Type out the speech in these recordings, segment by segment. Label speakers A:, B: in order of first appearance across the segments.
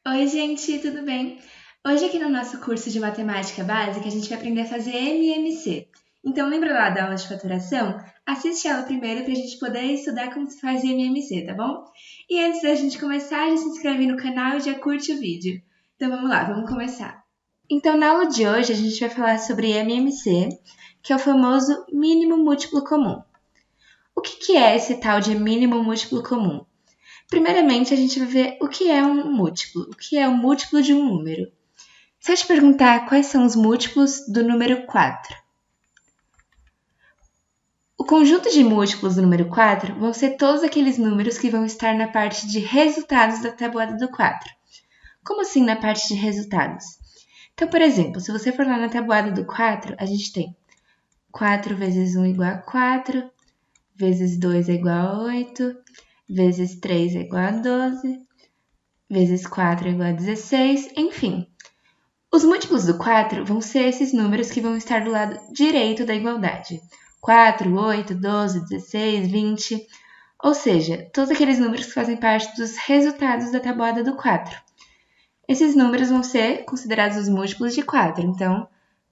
A: Oi, gente, tudo bem? Hoje aqui no nosso curso de matemática básica, a gente vai aprender a fazer MMC. Então, lembra lá da aula de fatoração? Assiste ela primeiro para a gente poder estudar como se faz MMC, tá bom? E antes da gente começar, já se inscreve no canal e já curte o vídeo. Então, vamos lá, vamos começar. Então, na aula de hoje, a gente vai falar sobre MMC, que é o famoso mínimo múltiplo comum. O que é esse tal de mínimo múltiplo comum? Primeiramente, a gente vai ver o que é um múltiplo, o que é o múltiplo de um número. Se eu te perguntar quais são os múltiplos do número 4, o conjunto de múltiplos do número 4 vão ser todos aqueles números que vão estar na parte de resultados da tabuada do 4. Como assim na parte de resultados? Então, por exemplo, se você for lá na tabuada do 4, a gente tem 4 vezes 1 igual a 4, vezes 2 é igual a 8, vezes 3 é igual a 12, vezes 4 é igual a 16, enfim. Os múltiplos do 4 vão ser esses números que vão estar do lado direito da igualdade. 4, 8, 12, 16, 20, ou seja, todos aqueles números que fazem parte dos resultados da tabuada do 4. Esses números vão ser considerados os múltiplos de 4, então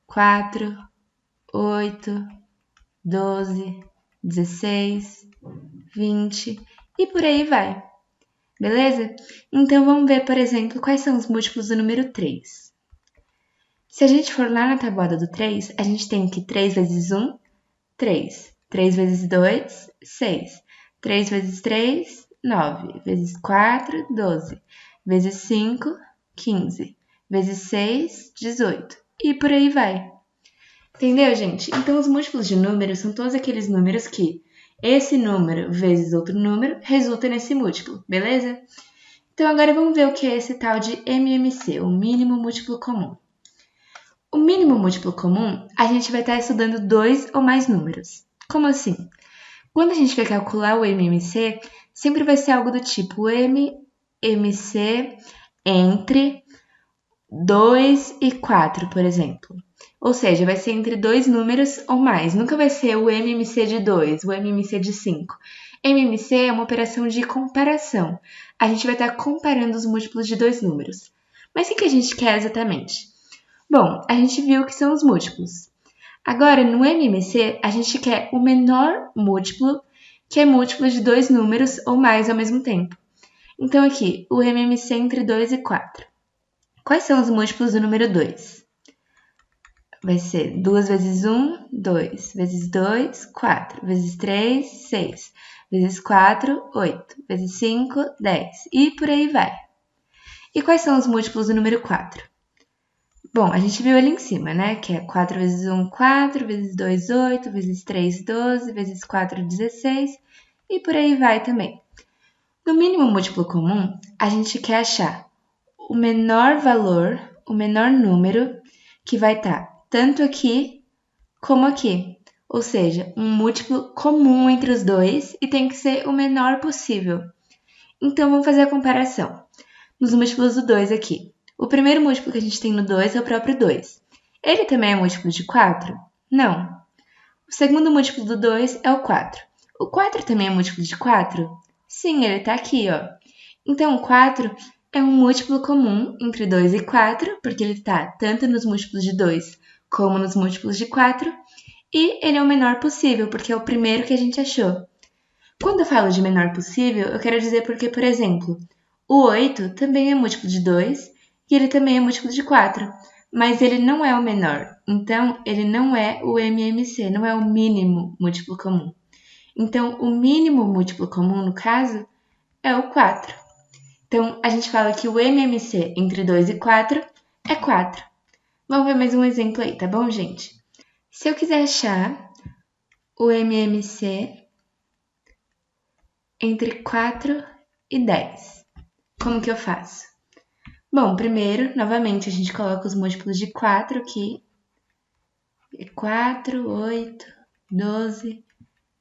A: 4, 8, 12, 16, 20 e por aí vai. Beleza? Então vamos ver, por exemplo, quais são os múltiplos do número 3. Se a gente for lá na tabuada do 3, a gente tem que 3 vezes 1, 3. 3 vezes 2, 6. 3 vezes 3, 9. Vezes 4, 12. Vezes 5, 15. Vezes 6, 18. E por aí vai. Entendeu, gente? Então, os múltiplos de números são todos aqueles números que esse número vezes outro número resulta nesse múltiplo, beleza? Então, agora vamos ver o que é esse tal de MMC, o mínimo múltiplo comum. O mínimo múltiplo comum, a gente vai estar estudando dois ou mais números. Como assim? Quando a gente vai calcular o MMC, sempre vai ser algo do tipo MMC entre 2 e 4, por exemplo. Ou seja, vai ser entre dois números ou mais. Nunca vai ser o MMC de 2, o MMC de 5. MMC é uma operação de comparação. A gente vai estar comparando os múltiplos de dois números. Mas o que a gente quer exatamente? Bom, a gente viu que são os múltiplos. Agora, no MMC, a gente quer o menor múltiplo, que é múltiplo de dois números ou mais ao mesmo tempo. Então, aqui, o MMC entre 2 e 4. Quais são os múltiplos do número 2? Vai ser 2 vezes 1, 2. Vezes 2, 4. Vezes 3, 6. Vezes 4, 8. Vezes 5, 10. E por aí vai. E quais são os múltiplos do número 4? Bom, a gente viu ali em cima, né? Que é 4 vezes 1, 4, vezes 2, 8, vezes 3, 12, vezes 4, 16 e por aí vai também. No mínimo múltiplo comum, a gente quer achar o menor valor, o menor número que vai estar tanto aqui como aqui. Ou seja, um múltiplo comum entre os dois e tem que ser o menor possível. Então, vamos fazer a comparação. Nos múltiplos do 2 aqui. O primeiro múltiplo que a gente tem no 2 é o próprio 2. Ele também é múltiplo de 4? Não. O segundo múltiplo do 2 é o 4. O 4 também é múltiplo de 4? Sim, ele está aqui, ó. Então, o 4 é um múltiplo comum entre 2 e 4, porque ele está tanto nos múltiplos de 2 como nos múltiplos de 4. E ele é o menor possível, porque é o primeiro que a gente achou. Quando eu falo de menor possível, eu quero dizer porque, por exemplo, o 8 também é múltiplo de 2 e ele também é múltiplo de 4, mas ele não é o menor. Então, ele não é o MMC, não é o mínimo múltiplo comum. Então, o mínimo múltiplo comum, no caso, é o 4. Então, a gente fala que o MMC entre 2 e 4 é 4. Vamos ver mais um exemplo aí, tá bom, gente? Se eu quiser achar o MMC entre 4 e 10, como que eu faço? Bom, primeiro, novamente, a gente coloca os múltiplos de 4 aqui. 4, 8, 12,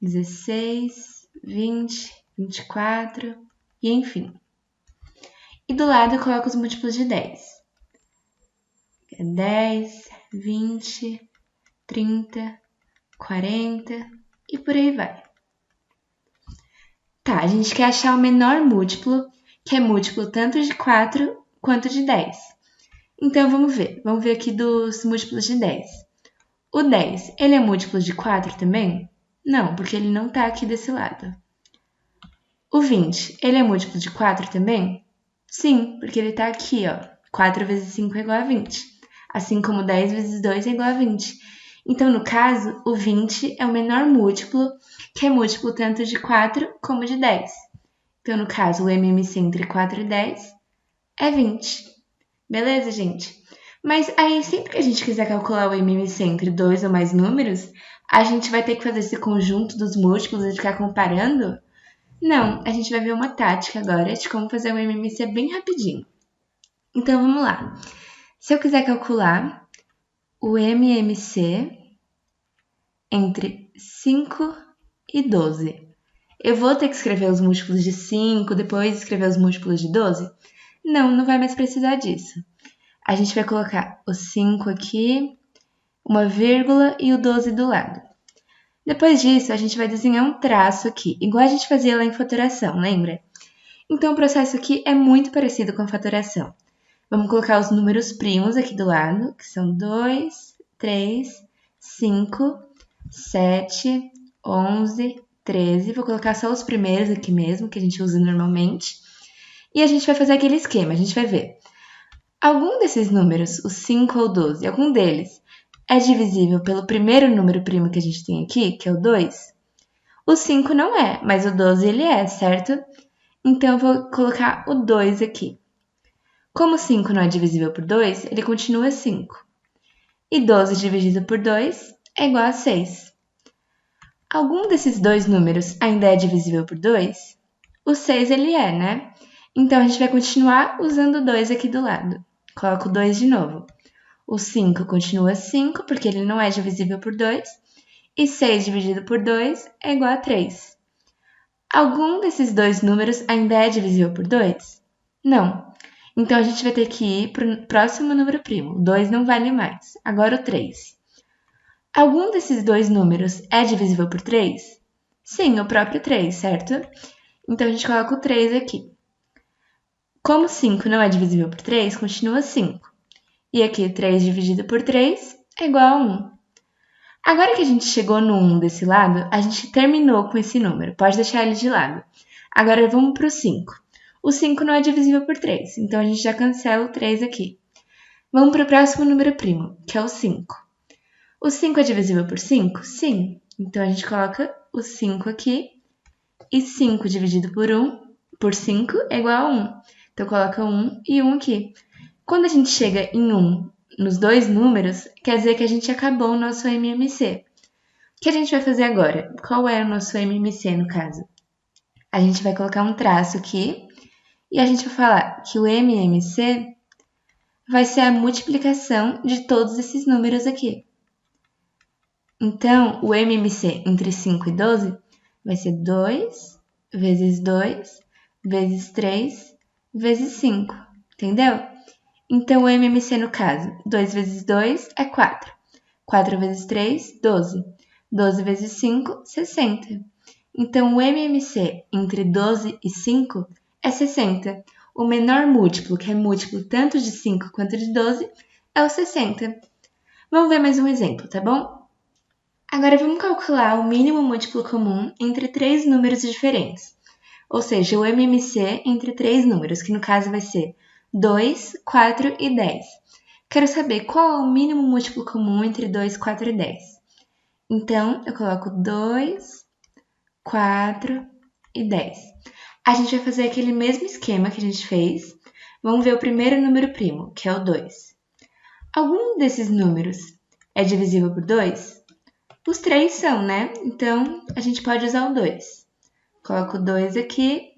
A: 16, 20, 24 e enfim. E do lado eu coloco os múltiplos de 10. 10, 20, 30, 40 e por aí vai. Tá, a gente quer achar o menor múltiplo, que é múltiplo tanto de 4 quanto de 10. Então, vamos ver. Vamos ver aqui dos múltiplos de 10. O 10, ele é múltiplo de 4 também? Não, porque ele não está aqui desse lado. O 20, ele é múltiplo de 4 também? Sim, porque ele está aqui, ó. 4 vezes 5 é igual a 20. Assim como 10 vezes 2 é igual a 20. Então, no caso, o 20 é o menor múltiplo, que é múltiplo tanto de 4 como de 10. Então, no caso, o MMC entre 4 e 10 é 20. Beleza, gente? Mas aí, sempre que a gente quiser calcular o MMC entre dois ou mais números, a gente vai ter que fazer esse conjunto dos múltiplos e ficar comparando? Não, a gente vai ver uma tática agora de como fazer o MMC bem rapidinho. Então, vamos lá. Se eu quiser calcular o MMC entre 5 e 12, eu vou ter que escrever os múltiplos de 5, depois escrever os múltiplos de 12? Não, não vai mais precisar disso. A gente vai colocar o 5 aqui, uma vírgula e o 12 do lado. Depois disso, a gente vai desenhar um traço aqui, igual a gente fazia lá em fatoração, lembra? Então, o processo aqui é muito parecido com a fatoração. Vamos colocar os números primos aqui do lado, que são 2, 3, 5, 7, 11, 13. Vou colocar só os primeiros aqui mesmo, que a gente usa normalmente. E a gente vai fazer aquele esquema, a gente vai ver. Algum desses números, os 5 ou 12, algum deles é divisível pelo primeiro número primo que a gente tem aqui, que é o 2? O 5 não é, mas o 12 ele é, certo? Então, eu vou colocar o 2 aqui. Como 5 não é divisível por 2, ele continua 5. E 12 dividido por 2 é igual a 6. Algum desses dois números ainda é divisível por 2? O 6 ele é, né? Então, a gente vai continuar usando o 2 aqui do lado. Coloco o 2 de novo. O 5 continua 5, porque ele não é divisível por 2. E 6 dividido por 2 é igual a 3. Algum desses dois números ainda é divisível por 2? Não. Então, a gente vai ter que ir para o próximo número primo. O 2 não vale mais. Agora o 3. Algum desses dois números é divisível por 3? Sim, o próprio 3, certo? Então, a gente coloca o 3 aqui. Como 5 não é divisível por 3, continua 5. E aqui 3 dividido por 3 é igual a 1. Agora que a gente chegou no 1 desse lado, a gente terminou com esse número. Pode deixar ele de lado. Agora vamos para o 5. O 5 não é divisível por 3, então a gente já cancela o 3 aqui. Vamos para o próximo número primo, que é o 5. O 5 é divisível por 5? Sim. Então a gente coloca o 5 aqui. E 5 dividido por 5 é igual a 1. Então coloca 1 e 1 aqui. Quando a gente chega em 1 nos dois números, quer dizer que a gente acabou o nosso MMC. O que a gente vai fazer agora? Qual é o nosso MMC no caso? A gente vai colocar um traço aqui e a gente vai falar que o MMC vai ser a multiplicação de todos esses números aqui. Então, o MMC entre 5 e 12 vai ser 2 vezes 2 vezes 3 vezes 5, entendeu? Então, o MMC no caso, 2 vezes 2 é 4. 4 vezes 3, 12. 12 vezes 5, 60. Então, o MMC entre 12 e 5 é 60. O menor múltiplo, que é múltiplo tanto de 5 quanto de 12, é o 60. Vamos ver mais um exemplo, tá bom? Agora, vamos calcular o mínimo múltiplo comum entre três números diferentes. Ou seja, o MMC entre três números, que no caso vai ser 2, 4 e 10. Quero saber qual é o mínimo múltiplo comum entre 2, 4 e 10. Então, eu coloco 2, 4 e 10. A gente vai fazer aquele mesmo esquema que a gente fez. Vamos ver o primeiro número primo, que é o 2. Algum desses números é divisível por 2? Os três são, né? Então, a gente pode usar o 2. Coloco o 2 aqui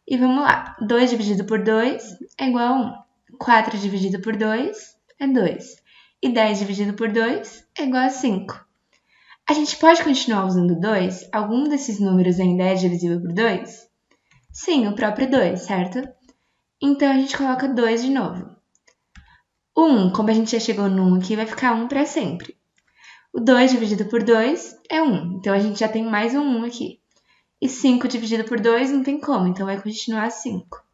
A: e vamos lá. 2 dividido por 2 é igual a 1. 4 dividido por 2 é 2. E 10 dividido por 2 é igual a 5. A gente pode continuar usando 2? Algum desses números ainda é divisível por 2? Sim, o próprio 2, certo? Então, a gente coloca 2 de novo. O 1, como a gente já chegou no 1 aqui, vai ficar 1 para sempre. O 2 dividido por 2 é 1, então a gente já tem mais um 1 aqui. E 5 dividido por 2 não tem como, então vai continuar 5.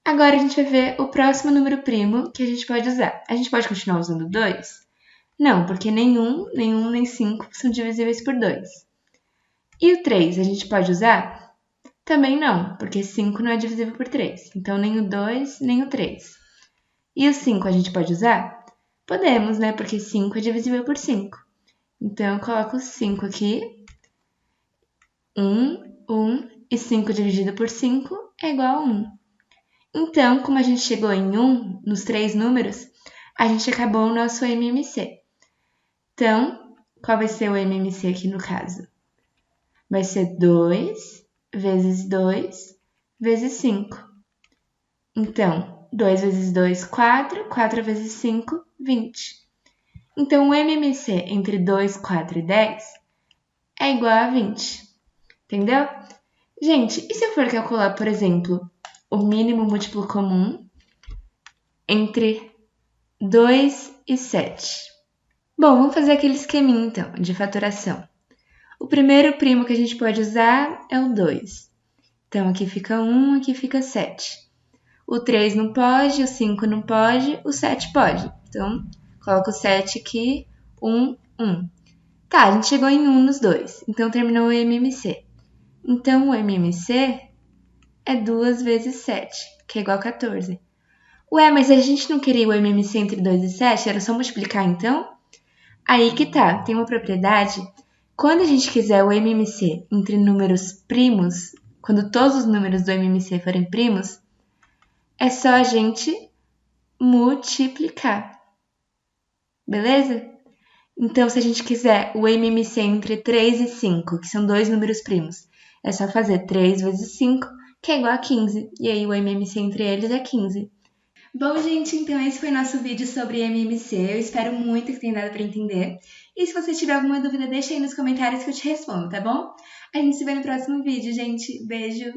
A: Agora a gente vai ver o próximo número primo que a gente pode usar. A gente pode continuar usando 2? Não, porque nem 1, nem 5 são divisíveis por 2. E o 3 a gente pode usar? Também não, porque 5 não é divisível por 3. Então nem o 2, nem o 3. E o 5 a gente pode usar? Podemos, né? Porque 5 é divisível por 5. Então eu coloco 5 aqui. 1 e 5 dividido por 5 é igual a 1. Então, como a gente chegou em 1 nos 3 números, a gente acabou o nosso MMC. Então, qual vai ser o MMC aqui no caso? Vai ser 2 vezes 2 vezes 5. Então, 2 vezes 2, 4. 4 vezes 5, 20. Então, o MMC entre 2, 4 e 10 é igual a 20. Entendeu? Gente, e se eu for calcular, por exemplo, o mínimo múltiplo comum entre 2 e 7? Bom, vamos fazer aquele esqueminha, então, de fatoração. O primeiro primo que a gente pode usar é o 2. Então, aqui fica 1, aqui fica 7. O 3 não pode, o 5 não pode, o 7 pode. Então, coloco o 7 aqui, 1, 1. Tá, a gente chegou em 1 nos dois. Então, terminou o MMC. Então, o MMC é 2 vezes 7, que é igual a 14. Ué, mas a gente não queria o MMC entre 2 e 7? Era só multiplicar, então? Aí que tá, tem uma propriedade. Quando a gente quiser o MMC entre números primos, quando todos os números do MMC forem primos, é só a gente multiplicar. Beleza? Então, se a gente quiser o MMC entre 3 e 5, que são dois números primos, é só fazer 3 vezes 5, que é igual a 15. E aí o MMC entre eles é 15. Bom, gente, então esse foi nosso vídeo sobre MMC. Eu espero muito que tenha dado para entender. E se você tiver alguma dúvida, deixa aí nos comentários que eu te respondo, tá bom? A gente se vê no próximo vídeo, gente. Beijo!